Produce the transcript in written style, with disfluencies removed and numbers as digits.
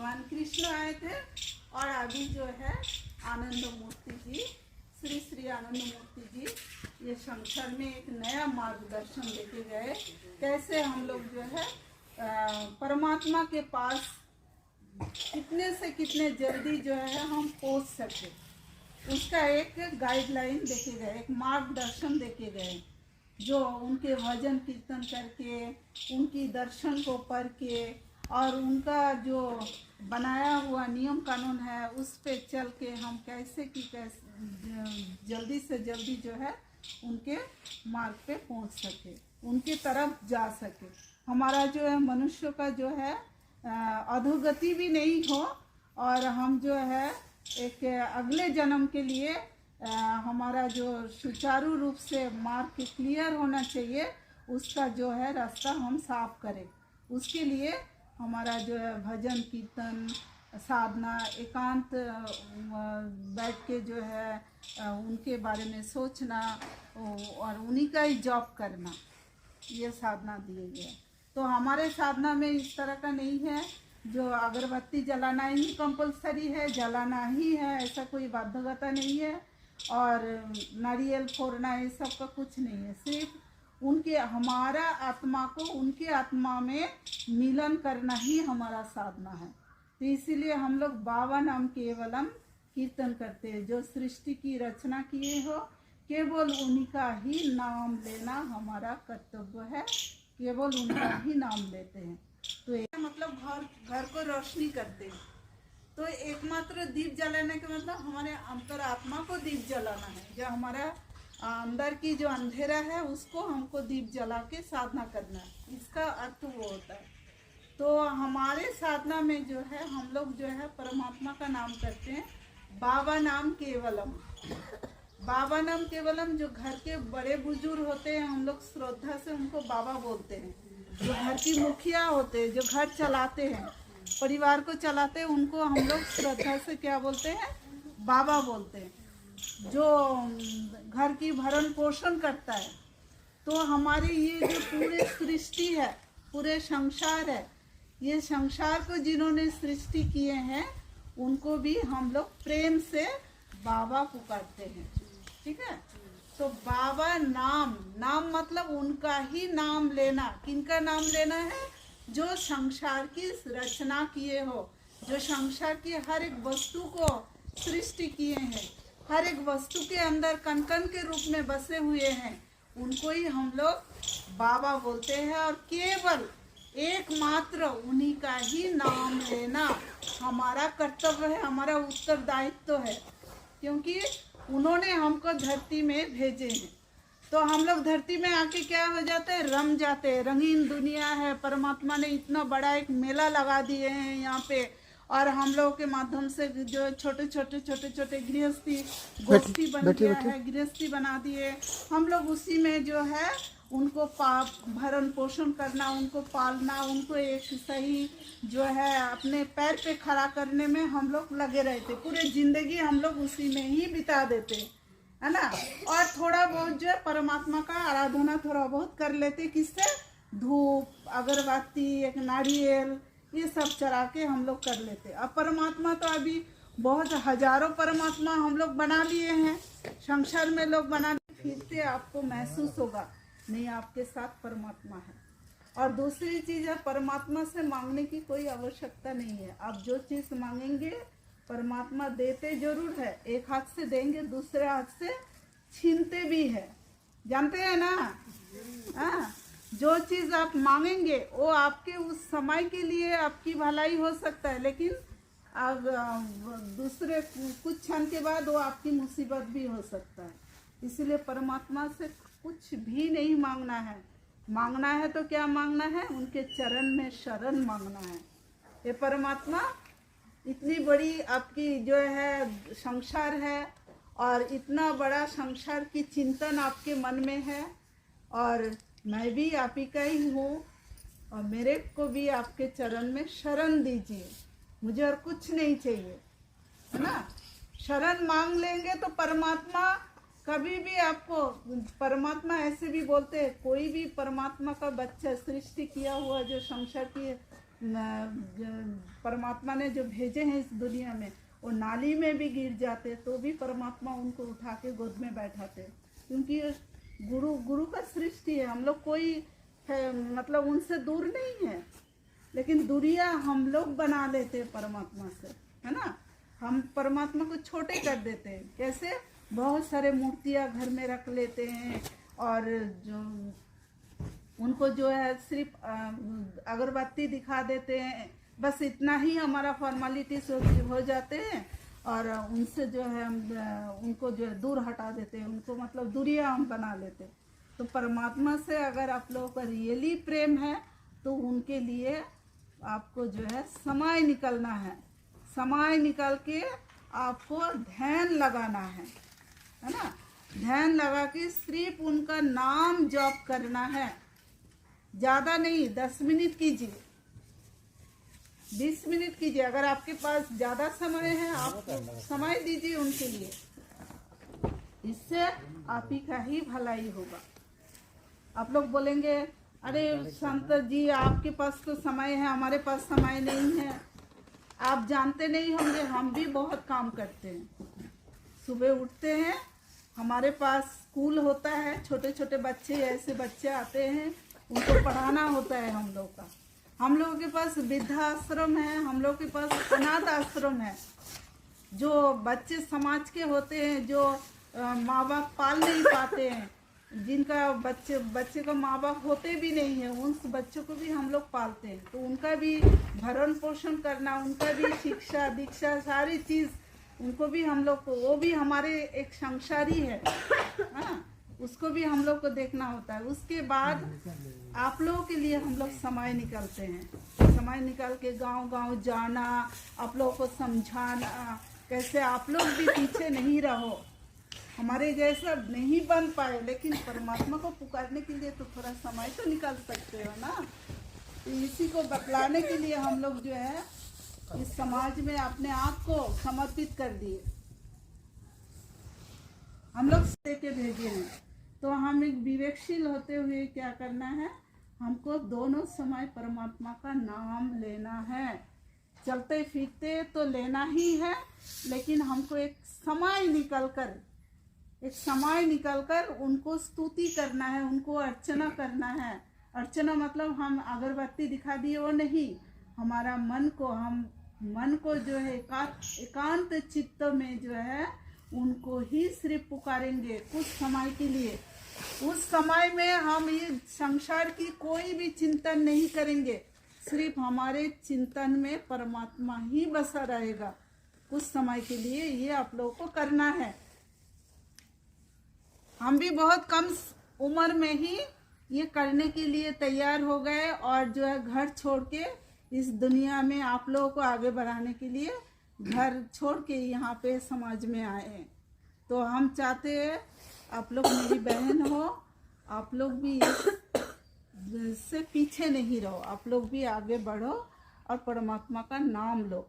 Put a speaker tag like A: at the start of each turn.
A: भगवान कृष्ण आए थे और अभी जो है आनंद मूर्ति जी, श्री श्री आनंद मूर्ति जी ये संसार में एक नया मार्गदर्शन देके गए, कैसे हम लोग जो है परमात्मा के पास कितने से कितने जल्दी जो है हम पहुंच सके, उसका एक गाइडलाइन देके गए, एक मार्गदर्शन देके गए, जो उनके भजन कीर्तन करके, उनकी दर्शन को पढ़ के और उनका जो बनाया हुआ नियम कानून है उस पे चल के हम कैसे जल्दी से जल्दी जो है उनके मार्ग पे पहुंच सके, उनके तरफ जा सके। हमारा जो है मनुष्य का जो है अधोगति भी नहीं हो और हम जो है एक अगले जन्म के लिए हमारा जो सुचारू रूप से मार्ग क्लियर होना चाहिए, उसका जो है रास्ता हम साफ करें। उसके लिए हमारा जो है भजन कीर्तन साधना एकांत बैठ के जो है उनके बारे में सोचना और उन्हीं का ही जॉब करना, ये साधना दिए गए। तो हमारे साधना में इस तरह का नहीं है जो अगरबत्ती जलाना ही कंपलसरी है, जलाना ही है, ऐसा कोई बाध्यता नहीं है, और नारियल फोड़ना ये सब का कुछ नहीं है। सिर्फ उनके हमारा आत्मा को उनके आत्मा में मिलन करना ही हमारा साधना है। तो इसीलिए हम लोग बाबा नाम केवलम कीर्तन करते हैं। जो सृष्टि की रचना किए हो केवल उन्हीं का ही नाम लेना हमारा कर्तव्य है, केवल उनका ही नाम लेते हैं। तो मतलब घर को रोशनी करते हैं। तो एकमात्र दीप जलाने का मतलब हमारे अंतर आत्मा को दीप जलाना है, जो हमारा अंदर की जो अंधेरा है उसको हमको दीप जला के साधना करना है, इसका अर्थ वो होता है। तो हमारे साधना में जो है हम लोग जो है परमात्मा का नाम करते हैं, बाबा नाम केवलम। बाबा नाम केवलम, जो घर के बड़े बुजुर्ग होते हैं हम लोग श्रद्धा से उनको बाबा बोलते हैं। जो घर की मुखिया होते हैं, जो घर चलाते हैं, परिवार को चलाते हैं, उनको हम लोग श्रद्धा से क्या बोलते हैं, बाबा बोलते हैं। जो घर की भरण पोषण करता है, तो हमारे ये जो पूरे सृष्टि है, पूरे संसार है, ये संसार को जिन्होंने सृष्टि किए हैं उनको भी हम लोग प्रेम से बाबा पुकारते हैं। ठीक है, तो बाबा नाम, नाम मतलब उनका ही नाम लेना। किनका नाम लेना है? जो संसार की रचना किए हो, जो संसार की हर एक वस्तु को सृष्टि किए हैं, हर एक वस्तु के अंदर कण कण के रूप में बसे हुए हैं, उनको ही हम लोग बाबा बोलते हैं। और केवल एकमात्र उन्हीं का ही नाम लेना हमारा कर्तव्य है, हमारा उत्तरदायित्व है, क्योंकि उन्होंने हमको धरती में भेजे हैं। तो हम लोग धरती में आके क्या हो जाते हैं, रम जाते हैं। रंगीन दुनिया है, परमात्मा ने इतना बड़ा एक मेला लगा दिए हैं यहाँ पे, और हम लोगों के माध्यम से जो छोटे छोटे गृहस्थी गोष्ठी बन गया है, गृहस्थी बना दिए। हम लोग उसी में जो है उनको भरण पोषण करना, उनको पालना, उनको एक सही जो है अपने पैर पे खड़ा करने में हम लोग लगे रहते। पूरे जिंदगी हम लोग उसी में ही बिता देते, है ना। और थोड़ा बहुत जो है परमात्मा का आराधना थोड़ा बहुत कर लेते, किससे? धूप, अगरबत्ती, एक नारियल, ये सब चढ़ा के हम लोग कर लेते। अब परमात्मा तो अभी बहुत हजारों परमात्मा हम लोग बना लिए हैं, संसार में लोग बना, फिरते आपको महसूस होगा नहीं आपके साथ परमात्मा है। और दूसरी चीज़ है, परमात्मा से मांगने की कोई आवश्यकता नहीं है। आप जो चीज़ मांगेंगे परमात्मा देते जरूर है, एक हाथ से देंगे, दूसरे हाथ से छीनते भी है, जानते हैं ना। हाँ, जो चीज़ आप मांगेंगे वो आपके उस समय के लिए आपकी भलाई हो सकता है, लेकिन अब दूसरे कुछ क्षण के बाद वो आपकी मुसीबत भी हो सकता है। इसलिए परमात्मा से कुछ भी नहीं मांगना है। मांगना है तो क्या मांगना है? उनके चरण में शरण मांगना है। ये परमात्मा इतनी बड़ी आपकी जो है संसार है, और इतना बड़ा संसार की चिंतन आपके मन में है, और मैं भी आप ही का ही हूँ, और मेरे को भी आपके चरण में शरण दीजिए, मुझे और कुछ नहीं चाहिए, है ना। शरण मांग लेंगे तो परमात्मा कभी भी आपको, परमात्मा ऐसे भी बोलते हैं, कोई भी परमात्मा का बच्चा, सृष्टि किया हुआ जो संसार की परमात्मा ने जो भेजे हैं इस दुनिया में, वो नाली में भी गिर जाते तो भी परमात्मा उनको उठा के गोद में बैठाते, क्योंकि गुरु का सृष्टि है। हम लोग कोई मतलब उनसे दूर नहीं है, लेकिन दूरियां हम लोग बना लेते हैं परमात्मा से, है ना। हम परमात्मा को छोटे कर देते हैं। कैसे? बहुत सारे मूर्तियां घर में रख लेते हैं, और जो उनको जो है सिर्फ अगरबत्ती दिखा देते हैं, बस इतना ही हमारा फॉर्मेलिटीज हो जाते हैं, और उनसे जो है उनको जो है दूर हटा देते हैं, उनको मतलब दूरियां हम बना लेते हैं। तो परमात्मा से अगर आप लोगों का रियली प्रेम है तो उनके लिए आपको जो है समय निकलना है, समय निकाल के आपको ध्यान लगाना है ना। ध्यान लगा के सिर्फ उनका नाम जप करना है, ज़्यादा नहीं। 10 मिनट कीजिए, 20 मिनट कीजिए। अगर आपके पास ज़्यादा समय है आप समय दीजिए उनके लिए, इससे आप ही का ही भलाई होगा। आप लोग बोलेंगे अरे संत जी आपके पास तो समय है, हमारे पास समय नहीं है। आप जानते नहीं होंगे, हम भी बहुत काम करते हैं। सुबह उठते हैं, हमारे पास स्कूल होता है, छोटे छोटे बच्चे, ऐसे बच्चे आते हैं, उनको पढ़ाना होता है हम लोग का। हम लोगों के पास वृद्धाश्रम है, हम लोग के पास अनाथ आश्रम है। जो बच्चे समाज के होते हैं, जो माँ बाप पाल नहीं पाते हैं, जिनका बच्चे का माँ बाप होते भी नहीं है, उन बच्चों को भी हम लोग पालते हैं। तो उनका भी भरण पोषण करना, उनका भी शिक्षा दीक्षा सारी चीज़ उनको भी हम लोग को, वो भी हमारे एक संसारी है, उसको भी हम लोग को देखना होता है। उसके बाद आप लोगों के लिए हम लोग समय निकालते हैं, समय निकाल के गांव-गांव जाना, आप लोगों को समझाना, कैसे आप लोग भी पीछे नहीं रहो। हमारे जैसा नहीं बन पाए, लेकिन परमात्मा को पुकारने के लिए तो थोड़ा समय तो निकाल सकते हो ना। तो इसी को बतलाने के लिए हम लोग जो है इस समाज में अपने आप को समर्पित कर दिए। हम लोग के भेजे हैं, तो हम एक विवेकशील होते हुए क्या करना है, हमको दोनों समय परमात्मा का नाम लेना है। चलते फिरते तो लेना ही है, लेकिन हमको एक समय निकल कर उनको स्तुति करना है, उनको अर्चना करना है। अर्चना मतलब हम अगरबत्ती दिखा दिए वो नहीं, हमारा मन को जो है एकांत चित्त में जो है उनको ही सिर्फ पुकारेंगे कुछ समय के लिए। उस समय में हम ये संसार की कोई भी चिंतन नहीं करेंगे, सिर्फ हमारे चिंतन में परमात्मा ही बसा रहेगा कुछ समय के लिए। ये आप लोगों को करना है। हम भी बहुत कम उम्र में ही ये करने के लिए तैयार हो गए, और जो है घर छोड़ के इस दुनिया में आप लोगों को आगे बढ़ाने के लिए घर छोड़ के यहाँ पे समाज में आए। तो हम चाहते हैं आप लोग मेरी बहन हो, आप लोग भी इससे पीछे नहीं रहो, आप लोग भी आगे बढ़ो और परमात्मा का नाम लो।